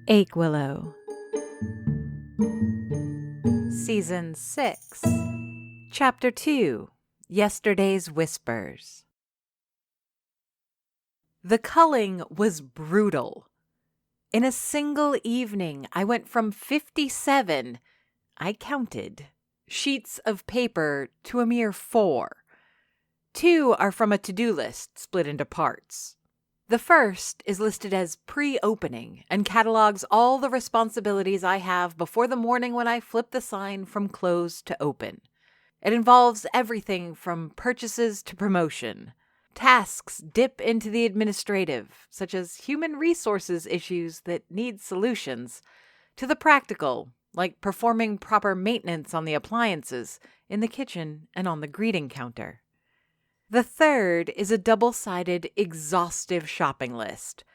Achewillow, Season 6, Chapter 2, Yesterday's Whispers. The culling was brutal. In a single evening, I went from 57, I counted, sheets of paper to a mere 4. 2 are from a to-do list split into parts. The first is listed as pre-opening and catalogs all the responsibilities I have before the morning when I flip the sign from close to open. It involves everything from purchases to promotion. Tasks dip into the administrative, such as human resources issues that need solutions, to the practical, like performing proper maintenance on the appliances in the kitchen and on the greeting counter. The third is a double-sided, exhaustive shopping list.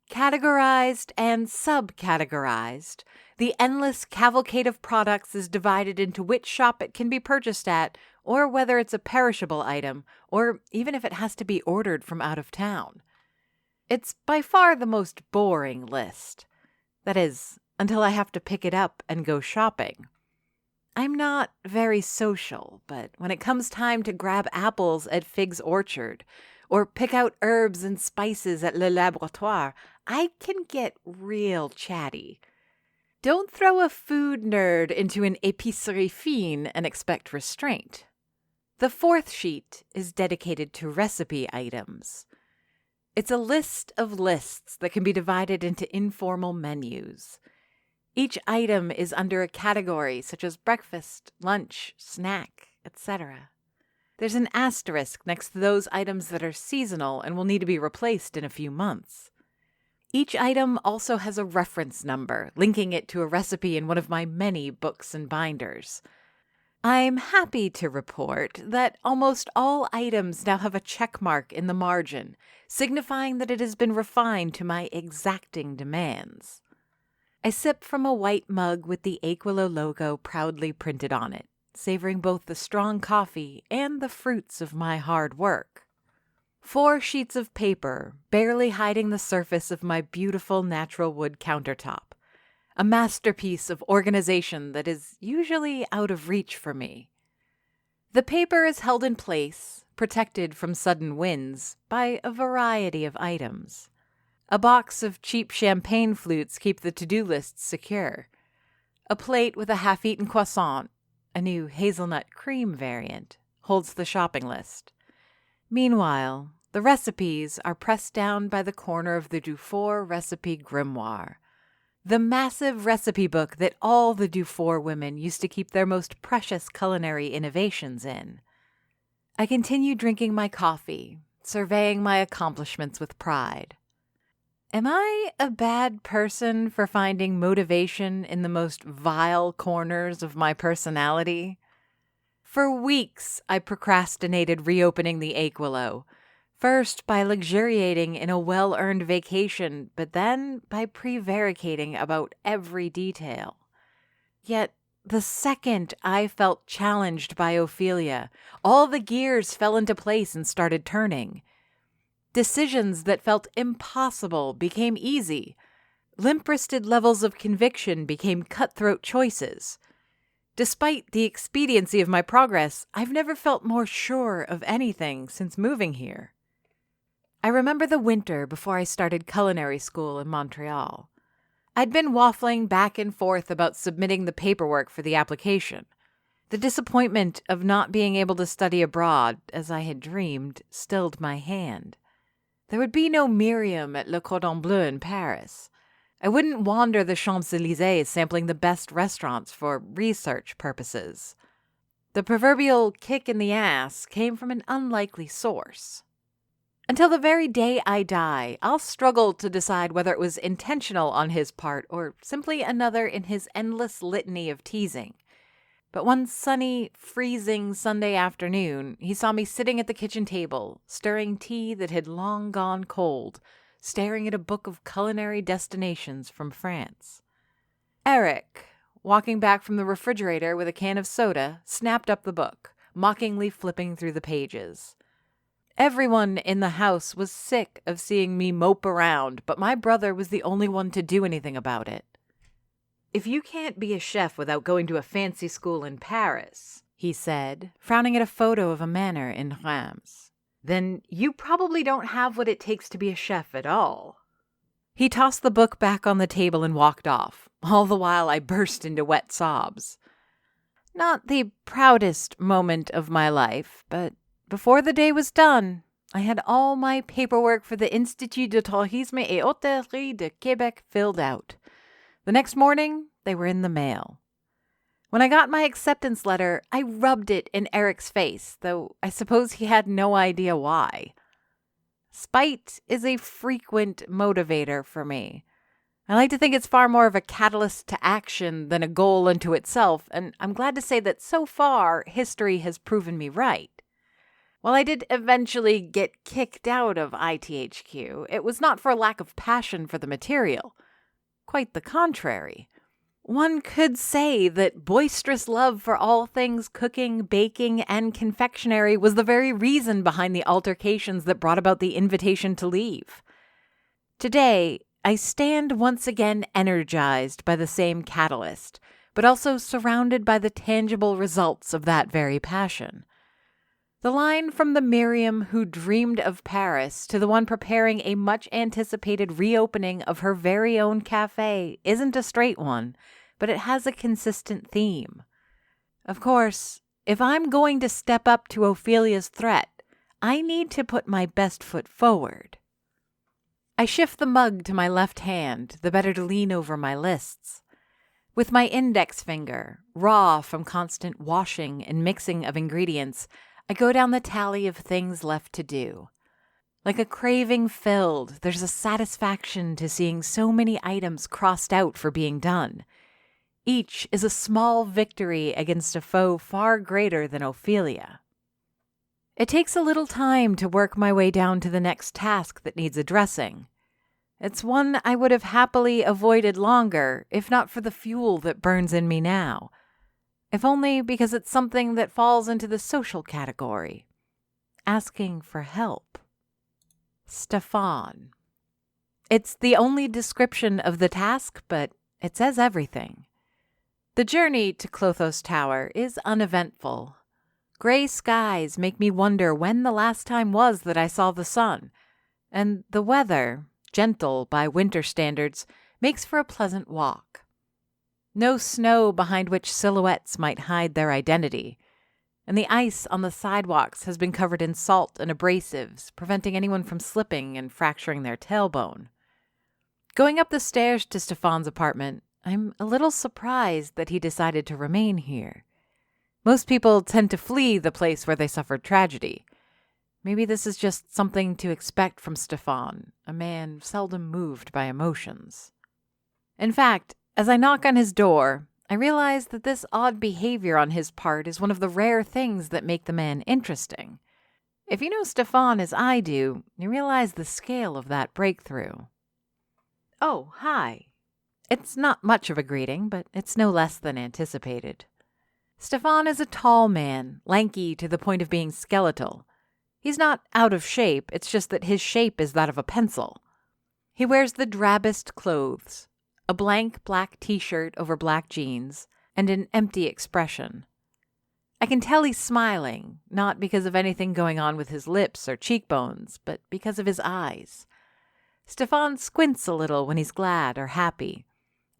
Categorized and subcategorized, the endless cavalcade of products is divided into which shop it can be purchased at, or whether it's a perishable item, or even if it has to be ordered from out of town. It's by far the most boring list. That is, until I have to pick it up and go shopping. I'm not very social, but when it comes time to grab apples at Fig's Orchard or pick out herbs and spices at Le Laboratoire, I can get real chatty. Don't throw a food nerd into an épicerie fine and expect restraint. The fourth sheet is dedicated to recipe items. It's a list of lists that can be divided into informal menus. Each item is under a category such as breakfast, lunch, snack, etc. There's an asterisk next to those items that are seasonal and will need to be replaced in a few months. Each item also has a reference number, linking it to a recipe in one of my many books and binders. I'm happy to report that almost all items now have a check mark in the margin, signifying that it has been refined to my exacting demands. I sip from a white mug with the Achewillow logo proudly printed on it, savoring both the strong coffee and the fruits of my hard work. 4 sheets of paper, barely hiding the surface of my beautiful natural wood countertop. A masterpiece of organization that is usually out of reach for me. The paper is held in place, protected from sudden winds, by a variety of items. A box of cheap champagne flutes keep the to-do lists secure. A plate with a half-eaten croissant, a new hazelnut cream variant, holds the shopping list. Meanwhile, the recipes are pressed down by the corner of the Dufour recipe grimoire, the massive recipe book that all the Dufour women used to keep their most precious culinary innovations in. I continue drinking my coffee, surveying my accomplishments with pride. Am I a bad person for finding motivation in the most vile corners of my personality? For weeks, I procrastinated reopening the Achewillow, first by luxuriating in a well-earned vacation, but then by prevaricating about every detail. Yet, the second I felt challenged by Ophelia, all the gears fell into place and started turning. Decisions that felt impossible became easy. Limp-wristed levels of conviction became cutthroat choices. Despite the expediency of my progress, I've never felt more sure of anything since moving here. I remember the winter before I started culinary school in Montreal. I'd been waffling back and forth about submitting the paperwork for the application. The disappointment of not being able to study abroad, as I had dreamed, stilled my hand. There would be no Miriam at Le Cordon Bleu in Paris. I wouldn't wander the Champs-Élysées sampling the best restaurants for research purposes. The proverbial kick in the ass came from an unlikely source. Until the very day I die, I'll struggle to decide whether it was intentional on his part or simply another in his endless litany of teasing. But one sunny, freezing Sunday afternoon, he saw me sitting at the kitchen table, stirring tea that had long gone cold, staring at a book of culinary destinations from France. Eric, walking back from the refrigerator with a can of soda, snapped up the book, mockingly flipping through the pages. Everyone in the house was sick of seeing me mope around, but my brother was the only one to do anything about it. "If you can't be a chef without going to a fancy school in Paris," he said, frowning at a photo of a manor in Reims, "then you probably don't have what it takes to be a chef at all." He tossed the book back on the table and walked off. All the while I burst into wet sobs. Not the proudest moment of my life, but before the day was done, I had all my paperwork for the Institut de Tourisme et Hôtellerie de Québec filled out. The next morning, they were in the mail. When I got my acceptance letter, I rubbed it in Eric's face, though I suppose he had no idea why. Spite is a frequent motivator for me. I like to think it's far more of a catalyst to action than a goal unto itself, and I'm glad to say that so far, history has proven me right. While I did eventually get kicked out of ITHQ, it was not for a lack of passion for the material. Quite the contrary. One could say that boisterous love for all things cooking, baking, and confectionery was the very reason behind the altercations that brought about the invitation to leave. Today, I stand once again energized by the same catalyst, but also surrounded by the tangible results of that very passion. The line from the Miriam who dreamed of Paris to the one preparing a much-anticipated reopening of her very own cafe isn't a straight one, but it has a consistent theme. Of course, if I'm going to step up to Ophelia's threat, I need to put my best foot forward. I shift the mug to my left hand, the better to lean over my lists. With my index finger, raw from constant washing and mixing of ingredients, I go down the tally of things left to do. Like a craving filled, there's a satisfaction to seeing so many items crossed out for being done. Each is a small victory against a foe far greater than Ophelia. It takes a little time to work my way down to the next task that needs addressing. It's one I would have happily avoided longer, if not for the fuel that burns in me now. If only because it's something that falls into the social category. Asking for help. Stefan. It's the only description of the task, but it says everything. The journey to Clothos Tower is uneventful. Gray skies make me wonder when the last time was that I saw the sun, and the weather, gentle by winter standards, makes for a pleasant walk. No snow behind which silhouettes might hide their identity, and the ice on the sidewalks has been covered in salt and abrasives, preventing anyone from slipping and fracturing their tailbone. Going up the stairs to Stefan's apartment, I'm a little surprised that he decided to remain here. Most people tend to flee the place where they suffered tragedy. Maybe this is just something to expect from Stefan, a man seldom moved by emotions. In fact, as I knock on his door, I realize that this odd behavior on his part is one of the rare things that make the man interesting. If you know Stefan as I do, you realize the scale of that breakthrough. "Oh, hi." It's not much of a greeting, but it's no less than anticipated. Stefan is a tall man, lanky to the point of being skeletal. He's not out of shape, it's just that his shape is that of a pencil. He wears the drabbest clothes, a blank black t-shirt over black jeans, and an empty expression. I can tell he's smiling, not because of anything going on with his lips or cheekbones, but because of his eyes. Stefan squints a little when he's glad or happy.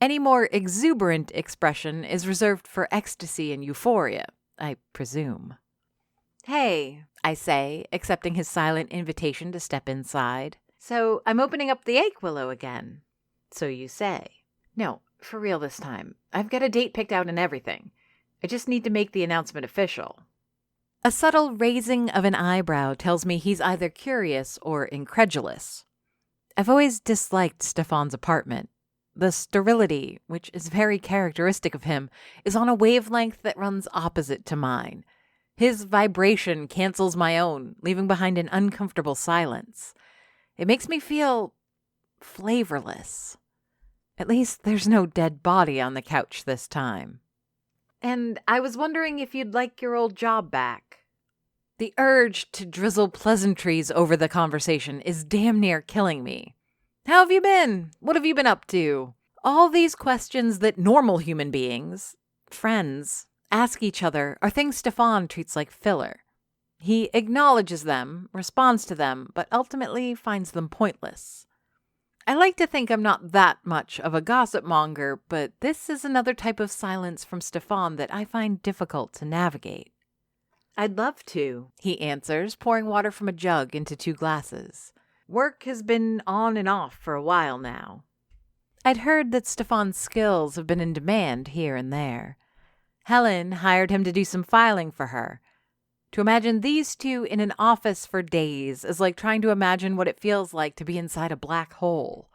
Any more exuberant expression is reserved for ecstasy and euphoria, I presume. "Hey," I say, accepting his silent invitation to step inside. "So I'm opening up the Achewillow again." "So you say." "No, for real this time. I've got a date picked out and everything. I just need to make the announcement official." A subtle raising of an eyebrow tells me he's either curious or incredulous. I've always disliked Stefan's apartment. The sterility, which is very characteristic of him, is on a wavelength that runs opposite to mine. His vibration cancels my own, leaving behind an uncomfortable silence. It makes me feel flavorless. At least there's no dead body on the couch this time. "And I was wondering if you'd like your old job back." The urge to drizzle pleasantries over the conversation is damn near killing me. How have you been? What have you been up to? All these questions that normal human beings, friends, ask each other are things Stefan treats like filler. He acknowledges them, responds to them, but ultimately finds them pointless. I like to think I'm not that much of a gossip monger, but this is another type of silence from Stefan that I find difficult to navigate. I'd love to, he answers, pouring water from a jug into 2 glasses. Work has been on and off for a while now. I'd heard that Stefan's skills have been in demand here and there. Helen hired him to do some filing for her. To imagine these two in an office for days is like trying to imagine what it feels like to be inside a black hole.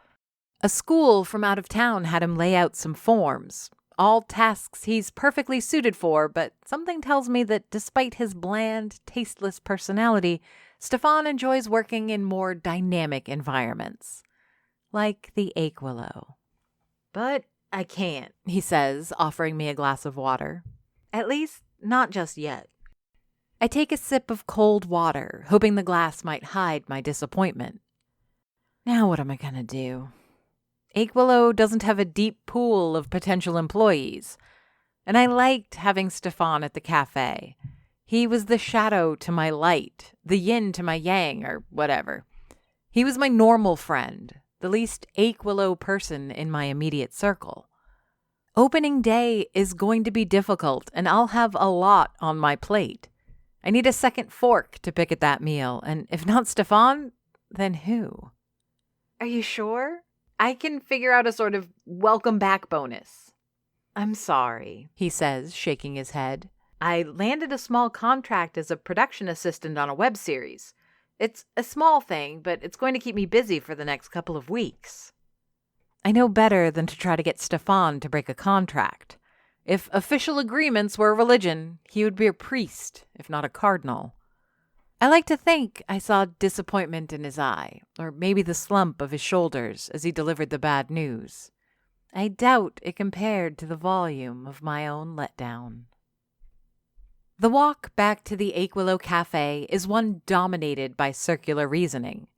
A school from out of town had him lay out some forms, all tasks he's perfectly suited for, but something tells me that despite his bland, tasteless personality, Stefan enjoys working in more dynamic environments, like the Achewillow. But I can't, he says, offering me a glass of water. At least, not just yet. I take a sip of cold water, hoping the glass might hide my disappointment. Now what am I going to do? Achewillow doesn't have a deep pool of potential employees, and I liked having Stefan at the cafe. He was the shadow to my light, the yin to my yang, or whatever. He was my normal friend, the least Achewillow person in my immediate circle. Opening day is going to be difficult, and I'll have a lot on my plate. I need a second fork to pick at that meal, and if not Stefan, then who? Are you sure? I can figure out a sort of welcome back bonus. I'm sorry, he says, shaking his head. I landed a small contract as a production assistant on a web series. It's a small thing, but it's going to keep me busy for the next couple of weeks. I know better than to try to get Stefan to break a contract. If official agreements were a religion, he would be a priest, if not a cardinal. I like to think I saw disappointment in his eye, or maybe the slump of his shoulders as he delivered the bad news. I doubt it compared to the volume of my own letdown. The walk back to the Achewillow Cafe is one dominated by circular reasoning.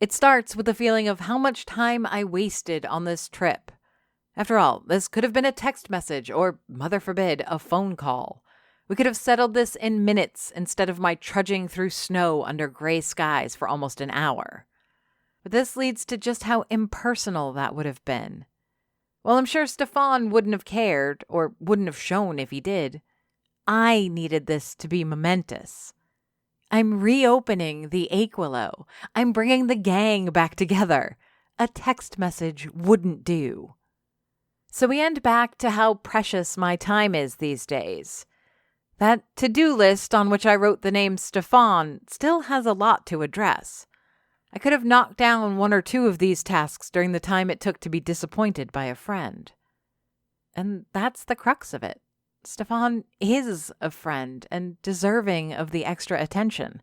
It starts with the feeling of how much time I wasted on this trip. After all, this could have been a text message or, mother forbid, a phone call. We could have settled this in minutes instead of my trudging through snow under gray skies for almost an hour. But this leads to just how impersonal that would have been. Well, I'm sure Stefan wouldn't have cared, or wouldn't have shown if he did. I needed this to be momentous. I'm reopening the Achewillow. I'm bringing the gang back together. A text message wouldn't do. So we end back to how precious my time is these days. That to-do list on which I wrote the name Stefan still has a lot to address. I could have knocked down 1 or 2 of these tasks during the time it took to be disappointed by a friend. And that's the crux of it. Stefan is a friend and deserving of the extra attention,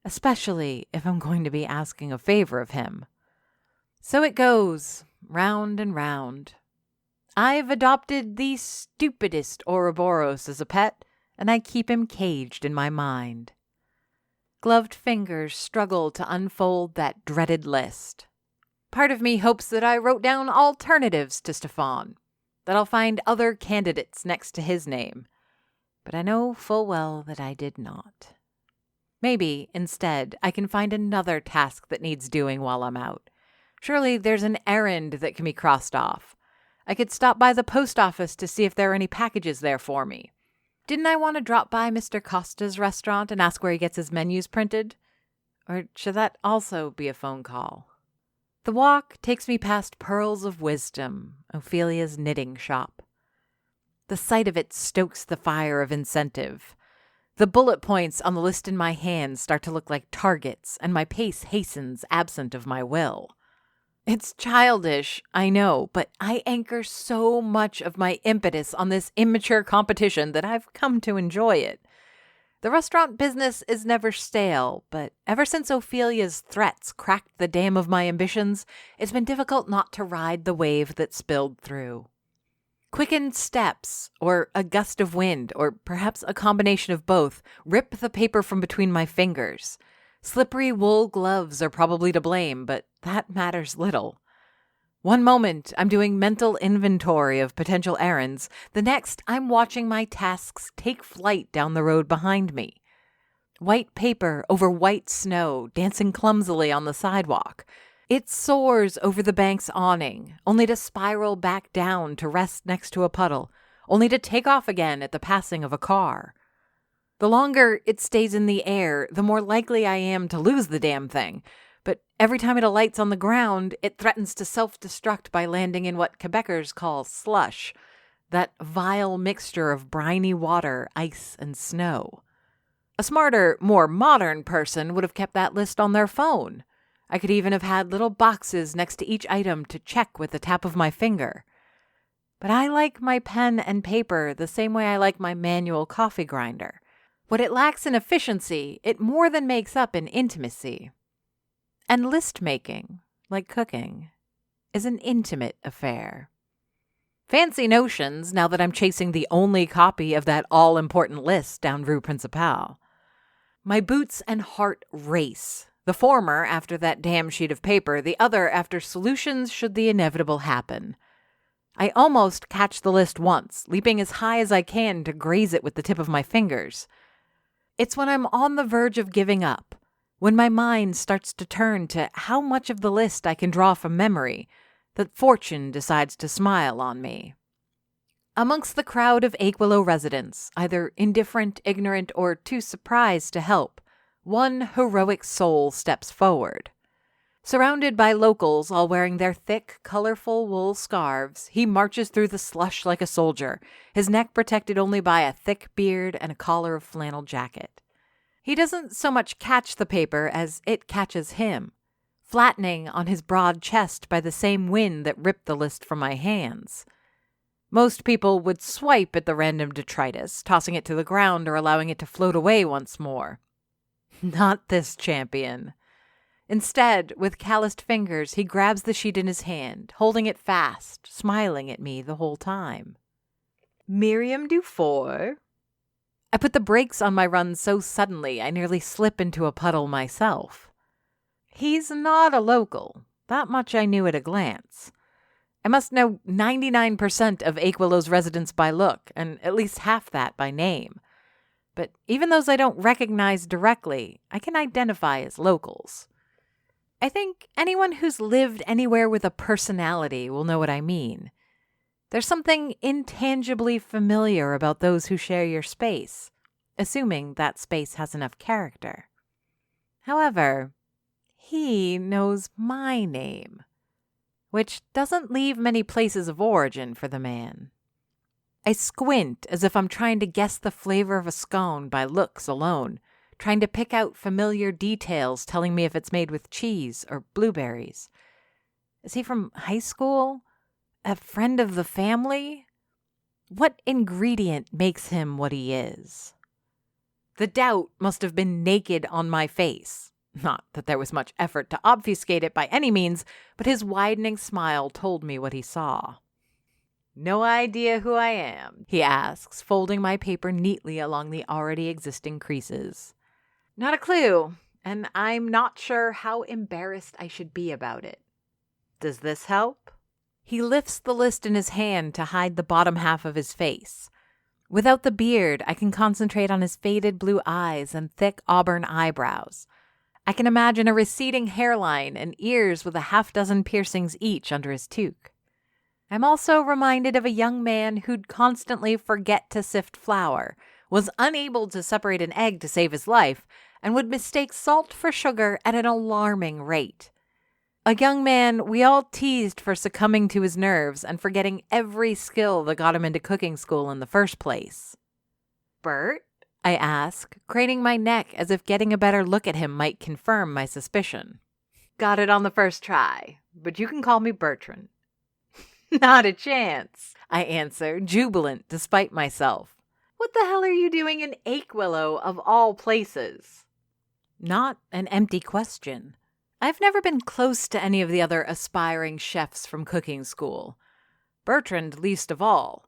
especially if I'm going to be asking a favor of him. So it goes, round and round. I've adopted the stupidest Ouroboros as a pet, and I keep him caged in my mind. Gloved fingers struggle to unfold that dreaded list. Part of me hopes that I wrote down alternatives to Stefan, that I'll find other candidates next to his name, but I know full well that I did not. Maybe, instead, I can find another task that needs doing while I'm out. Surely there's an errand that can be crossed off. I could stop by the post office to see if there are any packages there for me. Didn't I want to drop by Mr. Costa's restaurant and ask where he gets his menus printed? Or should that also be a phone call? The walk takes me past Pearls of Wisdom, Ophelia's knitting shop. The sight of it stokes the fire of incentive. The bullet points on the list in my hand start to look like targets, and my pace hastens absent of my will. It's childish, I know, but I anchor so much of my impetus on this immature competition that I've come to enjoy it. The restaurant business is never stale, but ever since Ophelia's threats cracked the dam of my ambitions, it's been difficult not to ride the wave that spilled through. Quickened steps, or a gust of wind, or perhaps a combination of both, rip the paper from between my fingers. Slippery wool gloves are probably to blame, but that matters little. One moment, I'm doing mental inventory of potential errands. The next, I'm watching my tasks take flight down the road behind me. White paper over white snow, dancing clumsily on the sidewalk. It soars over the bank's awning, only to spiral back down to rest next to a puddle, only to take off again at the passing of a car. The longer it stays in the air, the more likely I am to lose the damn thing. But every time it alights on the ground, it threatens to self-destruct by landing in what Quebecers call slush, that vile mixture of briny water, ice, and snow. A smarter, more modern person would have kept that list on their phone. I could even have had little boxes next to each item to check with the tap of my finger. But I like my pen and paper the same way I like my manual coffee grinder. What it lacks in efficiency, it more than makes up in intimacy. And list-making, like cooking, is an intimate affair. Fancy notions now that I'm chasing the only copy of that all-important list down Rue Principale. My boots and heart race, the former after that damn sheet of paper, the other after solutions should the inevitable happen. I almost catch the list once, leaping as high as I can to graze it with the tip of my fingers. It's when I'm on the verge of giving up, when my mind starts to turn to how much of the list I can draw from memory, that fortune decides to smile on me. Amongst the crowd of Achewillow residents, either indifferent, ignorant, or too surprised to help, one heroic soul steps forward. Surrounded by locals all wearing their thick, colorful wool scarves, he marches through the slush like a soldier, his neck protected only by a thick beard and a collar of flannel jacket. He doesn't so much catch the paper as it catches him, flattening on his broad chest by the same wind that ripped the list from my hands. Most people would swipe at the random detritus, tossing it to the ground or allowing it to float away once more. Not this champion. Instead, with calloused fingers, he grabs the sheet in his hand, holding it fast, smiling at me the whole time. Miriam Dufour? I put the brakes on my run so suddenly I nearly slip into a puddle myself. He's not a local. That much I knew at a glance. I must know 99% of Achewillow's residents by look, and at least half that by name. But even those I don't recognize directly, I can identify as locals. I think anyone who's lived anywhere with a personality will know what I mean. There's something intangibly familiar about those who share your space, assuming that space has enough character. However, he knows my name, which doesn't leave many places of origin for the man. I squint as if I'm trying to guess the flavor of a scone by looks alone, trying to pick out familiar details telling me if it's made with cheese or blueberries. Is he from high school? A friend of the family? What ingredient makes him what he is? The doubt must have been naked on my face. Not that there was much effort to obfuscate it by any means, but his widening smile told me what he saw. No idea who I am, he asks, folding my paper neatly along the already existing creases. Not a clue, and I'm not sure how embarrassed I should be about it. Does this help? He lifts the list in his hand to hide the bottom half of his face. Without the beard, I can concentrate on his faded blue eyes and thick auburn eyebrows. I can imagine a receding hairline and ears with a half-dozen piercings each under his toque. I'm also reminded of a young man who'd constantly forget to sift flour, was unable to separate an egg to save his life, and would mistake salt for sugar at an alarming rate. A young man we all teased for succumbing to his nerves and forgetting every skill that got him into cooking school in the first place. Bert? I ask, craning my neck as if getting a better look at him might confirm my suspicion. Got it on the first try, but you can call me Bertrand. Not a chance, I answer, jubilant despite myself. What the hell are you doing in Achewillow of all places? Not an empty question. I've never been close to any of the other aspiring chefs from cooking school. Bertrand least of all.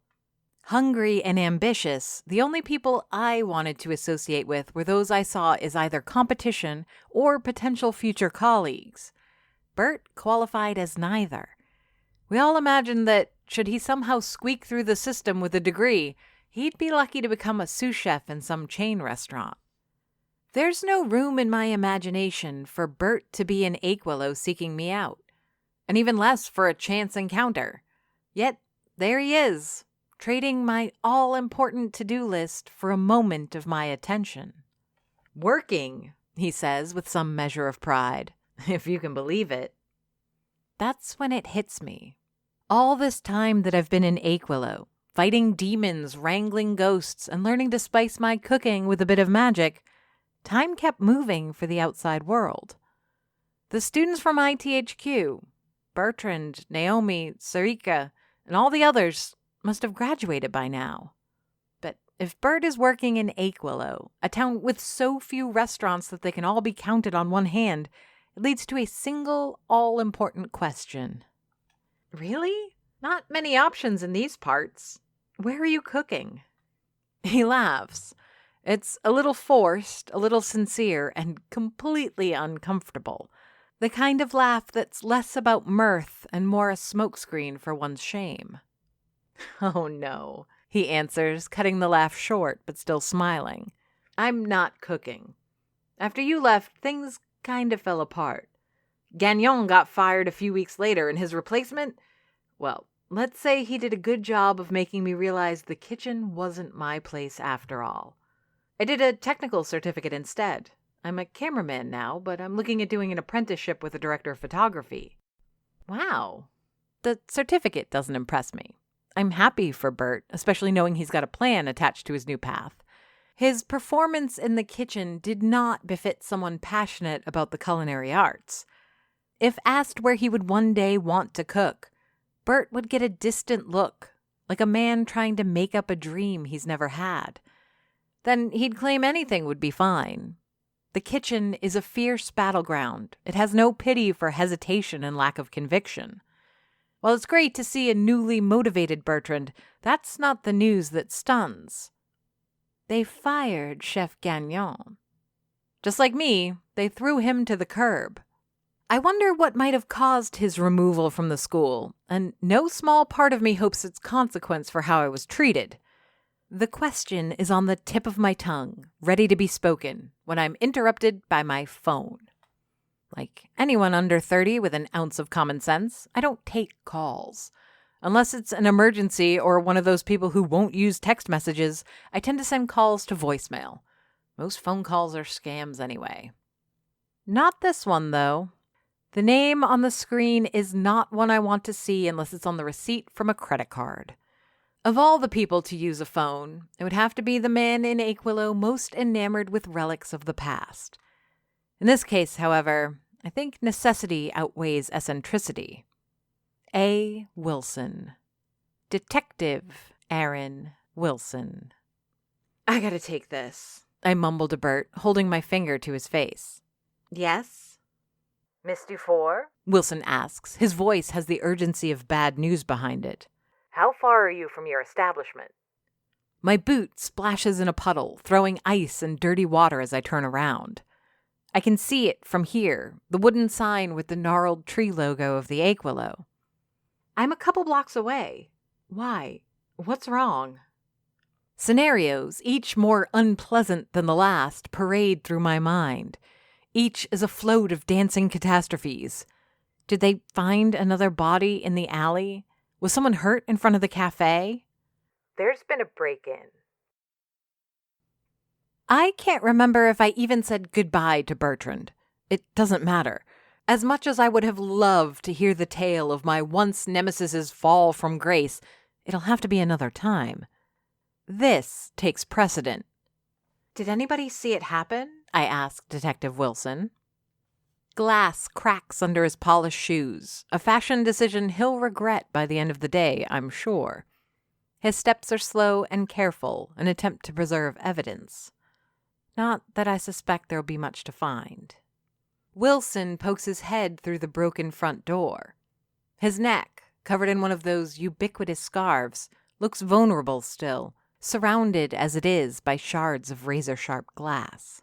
Hungry and ambitious, the only people I wanted to associate with were those I saw as either competition or potential future colleagues. Bert qualified as neither. We all imagined that, should he somehow squeak through the system with a degree, he'd be lucky to become a sous chef in some chain restaurant. There's no room in my imagination for Bert to be an Achewillow seeking me out, and even less for a chance encounter. Yet, there he is, trading my all-important to-do list for a moment of my attention. Working, he says with some measure of pride, if you can believe it. That's when it hits me. All this time that I've been in Achewillow, fighting demons, wrangling ghosts, and learning to spice my cooking with a bit of magic, time kept moving for the outside world. The students from ITHQ, Bertrand, Naomi, Sarika, and all the others must have graduated by now. But if Bert is working in Achewillow, a town with so few restaurants that they can all be counted on one hand, it leads to a single, all-important question. Really? Not many options in these parts. Where are you cooking? He laughs. It's a little forced, a little sincere, and completely uncomfortable. The kind of laugh that's less about mirth and more a smokescreen for one's shame. Oh no, he answers, cutting the laugh short but still smiling. I'm not cooking. After you left, things kind of fell apart. Gagnon got fired a few weeks later, and his replacement, well, let's say he did a good job of making me realize the kitchen wasn't my place after all. I did a technical certificate instead. I'm a cameraman now, but I'm looking at doing an apprenticeship with a director of photography. Wow. The certificate doesn't impress me. I'm happy for Bert, especially knowing he's got a plan attached to his new path. His performance in the kitchen did not befit someone passionate about the culinary arts. If asked where he would one day want to cook, Bert would get a distant look, like a man trying to make up a dream he's never had. Then he'd claim anything would be fine. The kitchen is a fierce battleground. It has no pity for hesitation and lack of conviction. While it's great to see a newly motivated Bertrand, that's not the news that stuns. They fired Chef Gagnon. Just like me, they threw him to the curb. I wonder what might have caused his removal from the school, and no small part of me hopes it's consequence for how I was treated. The question is on the tip of my tongue, ready to be spoken, when I'm interrupted by my phone. Like anyone under 30 with an ounce of common sense, I don't take calls. Unless it's an emergency or one of those people who won't use text messages, I tend to send calls to voicemail. Most phone calls are scams anyway. Not this one, though. The name on the screen is not one I want to see unless it's on the receipt from a credit card. Of all the people to use a phone, it would have to be the man in Achewillow most enamored with relics of the past. In this case, however, I think necessity outweighs eccentricity. A. Wilson. Detective Aaron Wilson. I gotta take this, I mumbled to Bert, holding my finger to his face. Yes? Miss Dufour? Wilson asks. His voice has the urgency of bad news behind it. How far are you from your establishment? My boot splashes in a puddle, throwing ice and dirty water as I turn around. I can see it from here, the wooden sign with the gnarled tree logo of the Achewillow. I'm a couple blocks away. Why? What's wrong? Scenarios, each more unpleasant than the last, parade through my mind. Each is a float of dancing catastrophes. Did they find another body in the alley? Was someone hurt in front of the cafe? There's been a break-in. I can't remember if I even said goodbye to Bertrand. It doesn't matter. As much as I would have loved to hear the tale of my once nemesis's fall from grace, it'll have to be another time. This takes precedent. Did anybody see it happen? I asked Detective Wilson. Glass cracks under his polished shoes, a fashion decision he'll regret by the end of the day, I'm sure. His steps are slow and careful, an attempt to preserve evidence. Not that I suspect there'll be much to find. Wilson pokes his head through the broken front door. His neck, covered in one of those ubiquitous scarves, looks vulnerable still, surrounded as it is by shards of razor-sharp glass.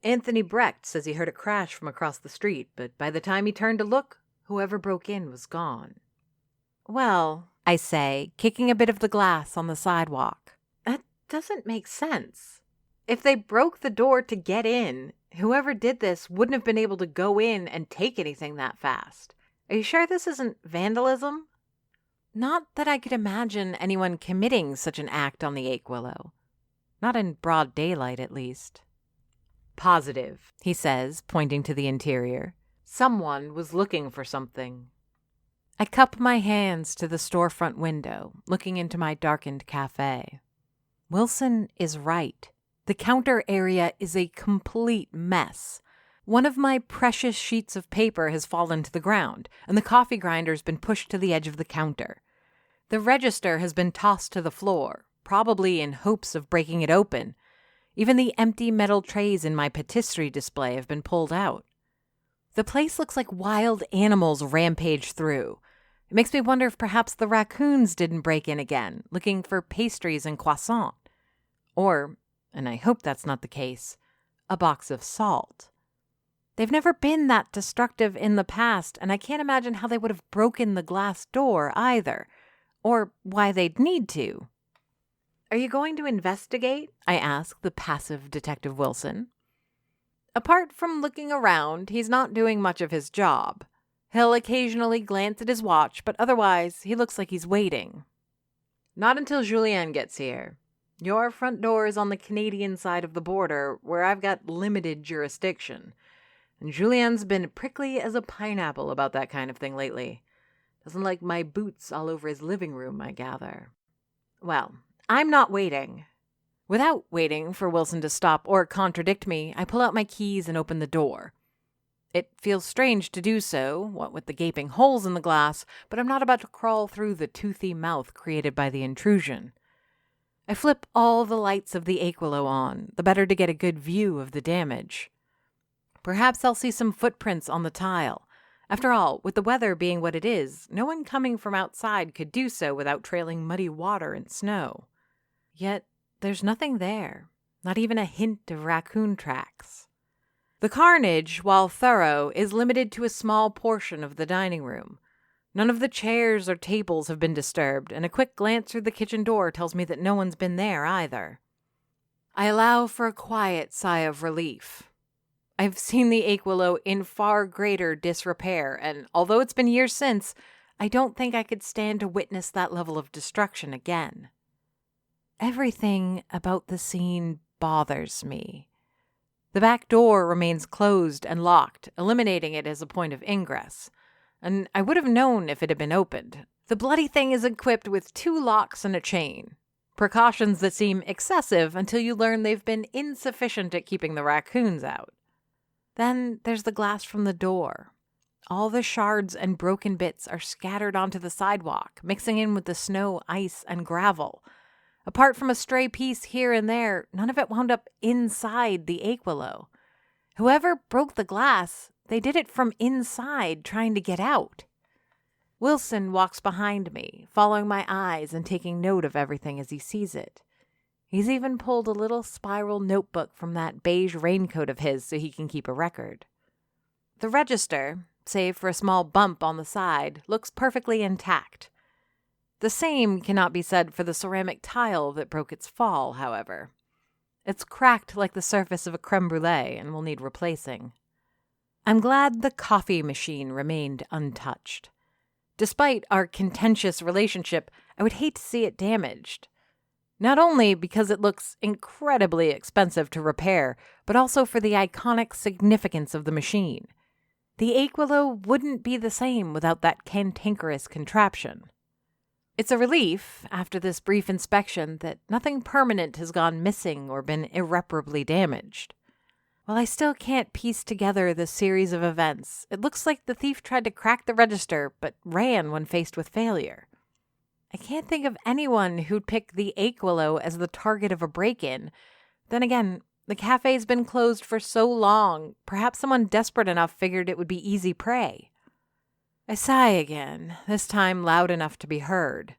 Anthony Brecht says he heard a crash from across the street, but by the time he turned to look, whoever broke in was gone. Well, I say, kicking a bit of the glass on the sidewalk, that doesn't make sense. If they broke the door to get in, whoever did this wouldn't have been able to go in and take anything that fast. Are you sure this isn't vandalism? Not that I could imagine anyone committing such an act on the Achewillow. Not in broad daylight, at least. Positive, he says, pointing to the interior. Someone was looking for something. I cup my hands to the storefront window, looking into my darkened cafe. Wilson is right. The counter area is a complete mess. One of my precious sheets of paper has fallen to the ground, and the coffee grinder's been pushed to the edge of the counter. The register has been tossed to the floor, probably in hopes of breaking it open. Even the empty metal trays in my patisserie display have been pulled out. The place looks like wild animals rampage through. It makes me wonder if perhaps the raccoons didn't break in again, looking for pastries and croissant. Or, and I hope that's not the case, a box of salt. They've never been that destructive in the past, and I can't imagine how they would have broken the glass door either, or why they'd need to. Are you going to investigate? I ask the passive Detective Wilson. Apart from looking around, he's not doing much of his job. He'll occasionally glance at his watch, but otherwise, he looks like he's waiting. Not until Julien gets here. Your front door is on the Canadian side of the border, where I've got limited jurisdiction. And Julien's been prickly as a pineapple about that kind of thing lately. Doesn't like my boots all over his living room, I gather. Well, I'm not waiting. Without waiting for Wilson to stop or contradict me, I pull out my keys and open the door. It feels strange to do so, what with the gaping holes in the glass, but I'm not about to crawl through the toothy mouth created by the intrusion. I flip all the lights of the Achewillow on, the better to get a good view of the damage. Perhaps I'll see some footprints on the tile. After all, with the weather being what it is, no one coming from outside could do so without trailing muddy water and snow. Yet, there's nothing there, not even a hint of raccoon tracks. The carnage, while thorough, is limited to a small portion of the dining room. None of the chairs or tables have been disturbed, and a quick glance through the kitchen door tells me that no one's been there either. I allow for a quiet sigh of relief. I've seen the Achewillow in far greater disrepair, and although it's been years since, I don't think I could stand to witness that level of destruction again. Everything about the scene bothers me. The back door remains closed and locked, eliminating it as a point of ingress. And I would have known if it had been opened. The bloody thing is equipped with 2 locks and a chain. Precautions that seem excessive until you learn they've been insufficient at keeping the raccoons out. Then there's the glass from the door. All the shards and broken bits are scattered onto the sidewalk, mixing in with the snow, ice, and gravel. Apart from a stray piece here and there, none of it wound up inside the Achewillow. Whoever broke the glass, they did it from inside, trying to get out. Wilson walks behind me, following my eyes and taking note of everything as he sees it. He's even pulled a little spiral notebook from that beige raincoat of his so he can keep a record. The register, save for a small bump on the side, looks perfectly intact. The same cannot be said for the ceramic tile that broke its fall, however. It's cracked like the surface of a creme brulee and will need replacing. I'm glad the coffee machine remained untouched. Despite our contentious relationship, I would hate to see it damaged. Not only because it looks incredibly expensive to repair, but also for the iconic significance of the machine. The Achewillow wouldn't be the same without that cantankerous contraption. It's a relief, after this brief inspection, that nothing permanent has gone missing or been irreparably damaged. While I still can't piece together the series of events, it looks like the thief tried to crack the register, but ran when faced with failure. I can't think of anyone who'd pick the Achewillow as the target of a break-in. Then again, the cafe's been closed for so long, perhaps someone desperate enough figured it would be easy prey. I sigh again, this time loud enough to be heard.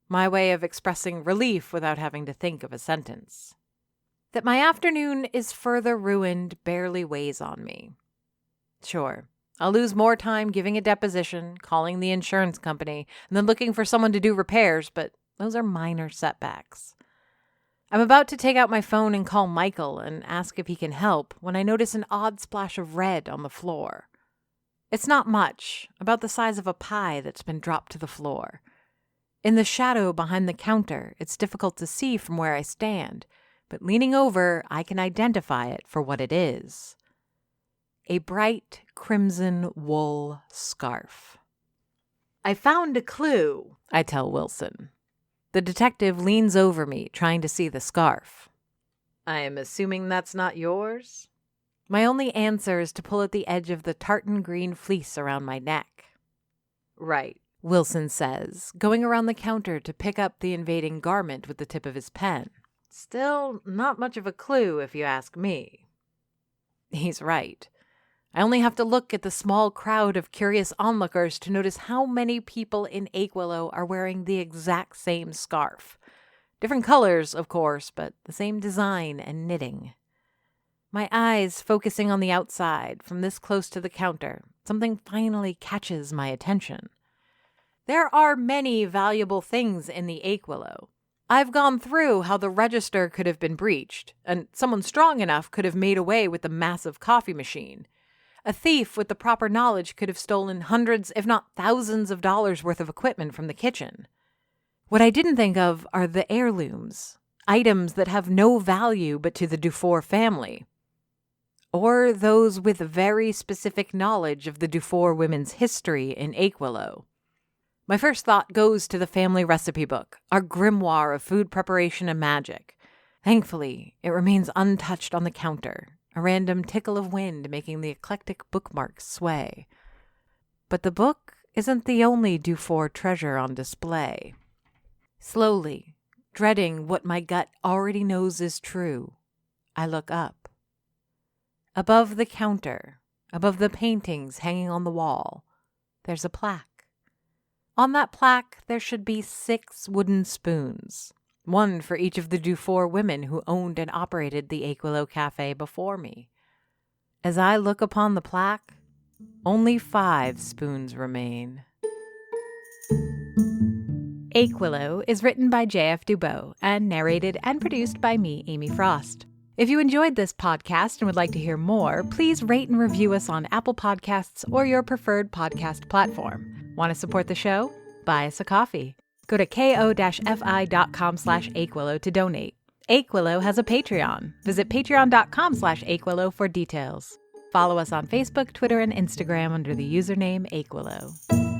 My way of expressing relief without having to think of a sentence. That my afternoon is further ruined barely weighs on me. Sure, I'll lose more time giving a deposition, calling the insurance company, and then looking for someone to do repairs, but those are minor setbacks. I'm about to take out my phone and call Michael and ask if he can help when I notice an odd splash of red on the floor. It's not much, about the size of a pie that's been dropped to the floor. In the shadow behind the counter, it's difficult to see from where I stand, but leaning over, I can identify it for what it is. A bright crimson wool scarf. I found a clue, I tell Wilson. The detective leans over me, trying to see the scarf. I am assuming that's not yours? My only answer is to pull at the edge of the tartan green fleece around my neck. Right, Wilson says, going around the counter to pick up the invading garment with the tip of his pen. Still, not much of a clue if you ask me. He's right. I only have to look at the small crowd of curious onlookers to notice how many people in Achewillow are wearing the exact same scarf. Different colors, of course, but the same design and knitting. My eyes focusing on the outside, from this close to the counter, something finally catches my attention. There are many valuable things in the Achewillow. I've gone through how the register could have been breached, and someone strong enough could have made away with the massive coffee machine. A thief with the proper knowledge could have stolen hundreds, if not thousands of dollars worth of equipment from the kitchen. What I didn't think of are the heirlooms, items that have no value but to the Dufour family. Or those with very specific knowledge of the Dufour women's history in Achewillow. My first thought goes to the family recipe book, our grimoire of food preparation and magic. Thankfully, it remains untouched on the counter, a random tickle of wind making the eclectic bookmarks sway. But the book isn't the only Dufour treasure on display. Slowly, dreading what my gut already knows is true, I look up. Above the counter, above the paintings hanging on the wall, there's a plaque. On that plaque, there should be 6 wooden spoons, one for each of the Dufour women who owned and operated the Achewillow Cafe before me. As I look upon the plaque, only 5 spoons remain. Achewillow is written by J.F. Dubow and narrated and produced by me, Amy Frost. If you enjoyed this podcast and would like to hear more, please rate and review us on Apple Podcasts or your preferred podcast platform. Want to support the show? Buy us a coffee. Go to ko-fi.com/Achewillow to donate. Achewillow has a Patreon. Visit patreon.com/Achewillow for details. Follow us on Facebook, Twitter, and Instagram under the username Achewillow.